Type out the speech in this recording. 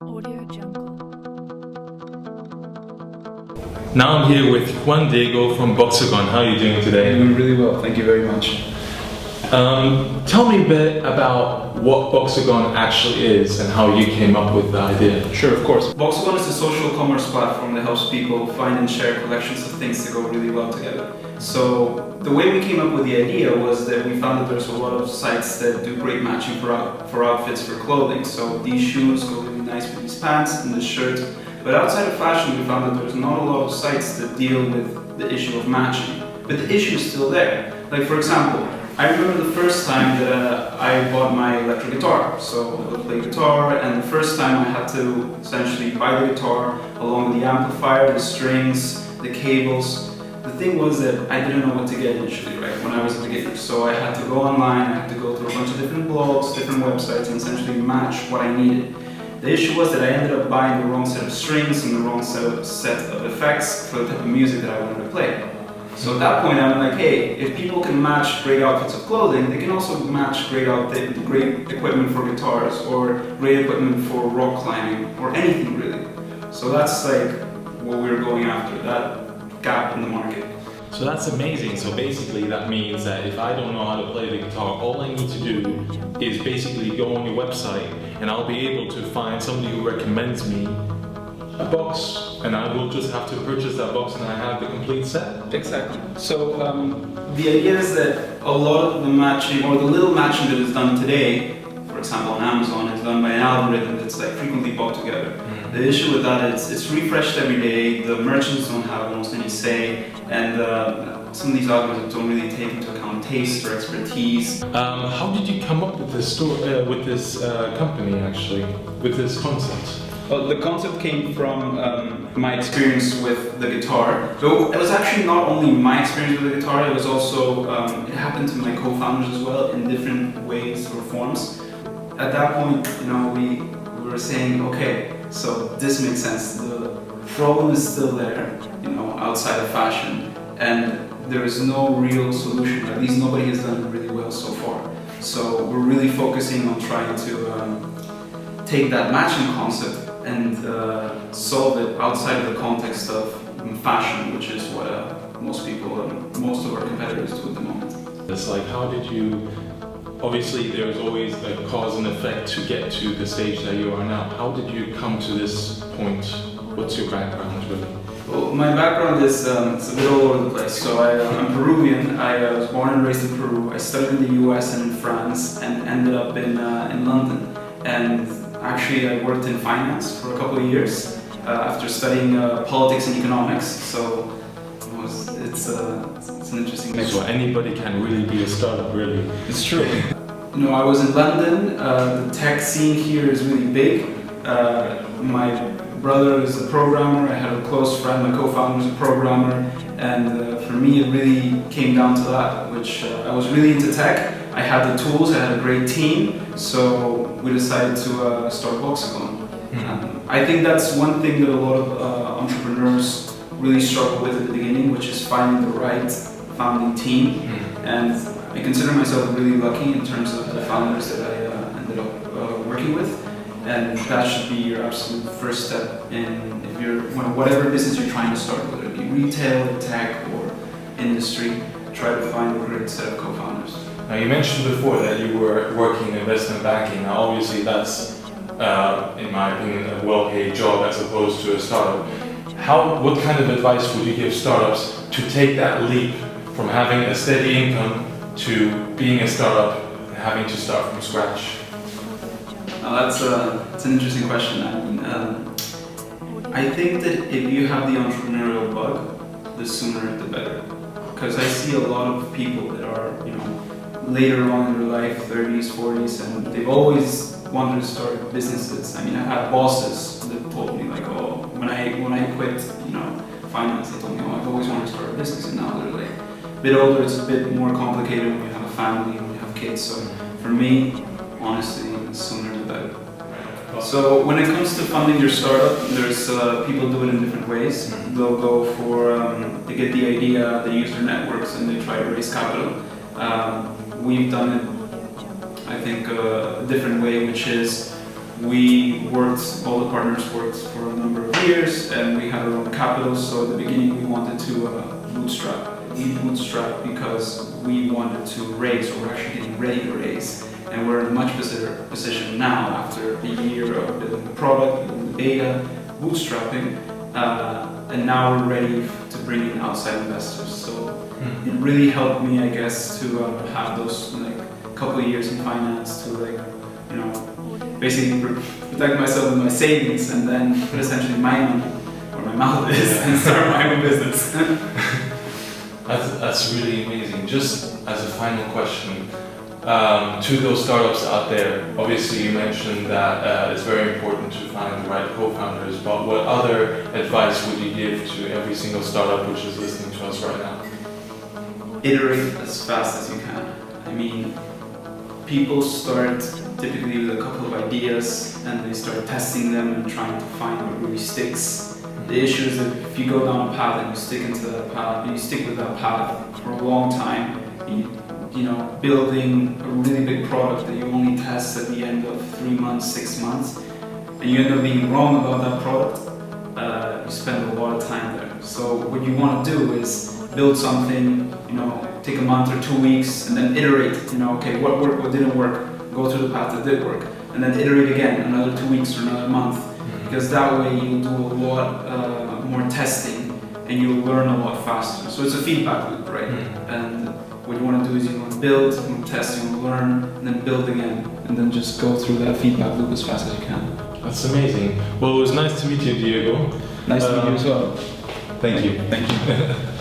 Audio Jungle. Now I'm here with Juan Diego from Boxagon. How are you doing today? I'm doing really well, thank you very much. Tell me a bit about what Boxagon actually is and how you came up with the idea. Sure, of course. Boxagon is a social commerce platform that helps people find and share collections of things that go really well together. So the way we came up with the idea was that we found that there's a lot of sites that do great matching for outfits for clothing. So these shoes go really nice with these pants and this shirt. But outside of fashion, we found that there's not a lot of sites that deal with the issue of matching. But the issue is still there. Like for example, I remember the first time that I bought my electric guitar. So I would play guitar, and the first time I had to essentially buy the guitar along with the amplifier, the strings, the cables. The thing was that I didn't know what to get initially, right, when I was a beginner. So I had to go online, I had to go through a bunch of different blogs, different websites, and essentially match what I needed. The issue was that I ended up buying the wrong set of strings and the wrong set of effects for the type of music that I wanted to play. So at that point I was like, hey, if people can match great outfits of clothing, they can also match great equipment for guitars or great equipment for rock climbing or anything really. So that's like what we were going after, that gap in the market. So that's amazing. So basically that means that if I don't know how to play the guitar, all I need to do is basically go on your website and I'll be able to find somebody who recommends me a box, and I will just have to purchase that box and I have the complete set. Exactly. So the idea is that a lot of the matching, or the little matching that is done today, for example on Amazon, is done by an algorithm that's like frequently bought together. Mm-hmm. The issue with that is it's refreshed every day, the merchants don't have almost any say, and some of these algorithms don't really take into account taste or expertise. How did you come up with this company actually, with this concept? Well, the concept came from my experience with the guitar. So it was actually not only my experience with the guitar, it was also, it happened to my co-founders as well in different ways or forms. At that point, we were saying, okay, so this makes sense. The problem is still there, outside of fashion, and there is no real solution. At least nobody has done it really well so far. So we're really focusing on trying to take that matching concept and solve it outside of the context of fashion, which is what most of our competitors do at the moment. It's like, how did you, obviously there's always a cause and effect to get to the stage that you are now. How did you come to this point? What's your background really? Well, my background is it's a bit all over the place. So I'm Peruvian. I was born and raised in Peru. I studied in the US and in France and ended up in London. And actually, I worked in finance for a couple of years after studying politics and economics. So it's an interesting mix. So anybody can really be a startup, really. It's true. I was in London. The tech scene here is really big. My brother is a programmer. I had a close friend, my co-founder is a programmer, and for me it really came down to that, which I was really into tech. I had the tools, I had a great team, so we decided to start Boxagon. Mm-hmm. I think that's one thing that a lot of entrepreneurs really struggle with at the beginning, which is finding the right founding team. Mm-hmm. And I consider myself really lucky in terms of the founders that I ended up working with. And that should be your absolute first step in whatever business you're trying to start, whether it be retail, tech, or industry. Try to find a great set of co-founders. Now you mentioned before that you were working in investment banking. Now obviously that's, in my opinion, a well-paid job as opposed to a startup. What kind of advice would you give startups to take that leap from having a steady income to being a startup and having to start from scratch? That's an interesting question. I think that if you have the entrepreneurial bug, the sooner the better. Because I see a lot of people that are, later on in their life, 30s, 40s, and they've always wanted to start businesses. I mean, I've had bosses that told me like, oh, when I quit, finance, they told me, oh, I've always wanted to start a business, and now they're like a bit older. It's a bit more complicated when you have a family, when you have kids. So for me, honestly, the sooner the better. So when it comes to funding your startup, there's people do it in different ways. Mm-hmm. They'll go for, they get the idea, they use their networks, and they try to raise capital. We've done it, I think, a different way, which is all the partners worked for a number of years, and we had our own capital. So at the beginning, we wanted to bootstrap. We bootstrap because we wanted to raise, or we're actually getting ready to raise. And we're in a much better position now after a year of building the product, building the data, bootstrapping, and now we're ready to bring in outside investors. So it really helped me, I guess, to have those couple of years in finance to basically protect myself with my savings and then put essentially my money where my mouth is and start my own business. That's really amazing. Just as a final question, to those startups out there, obviously you mentioned that it's very important to find the right co-founders, but what other advice would you give to every single startup which is listening to us right now? Iterate as fast as you can. I mean, people start typically with a couple of ideas and they start testing them and trying to find what really sticks. The issue is that if you go down a path and you stick into that path, and you stick with that path for a long time, building a really big product that you only test at the end of 3 months, 6 months, and you end up being wrong about that product, you spend a lot of time there. So what you want to do is build something, take a month or 2 weeks and then iterate, okay, what worked, what didn't work, go through the path that did work, and then iterate again another 2 weeks or another month, because that way you'll do a lot more testing and you'll learn a lot faster. So it's a feedback loop, right? And what you want to do is you want to build, you want to test, you want to learn, and then build again, and then just go through that feedback loop as fast as you can. That's amazing. Well, it was nice to meet you, Diego. Nice to meet you as well. Thank you. Thank you.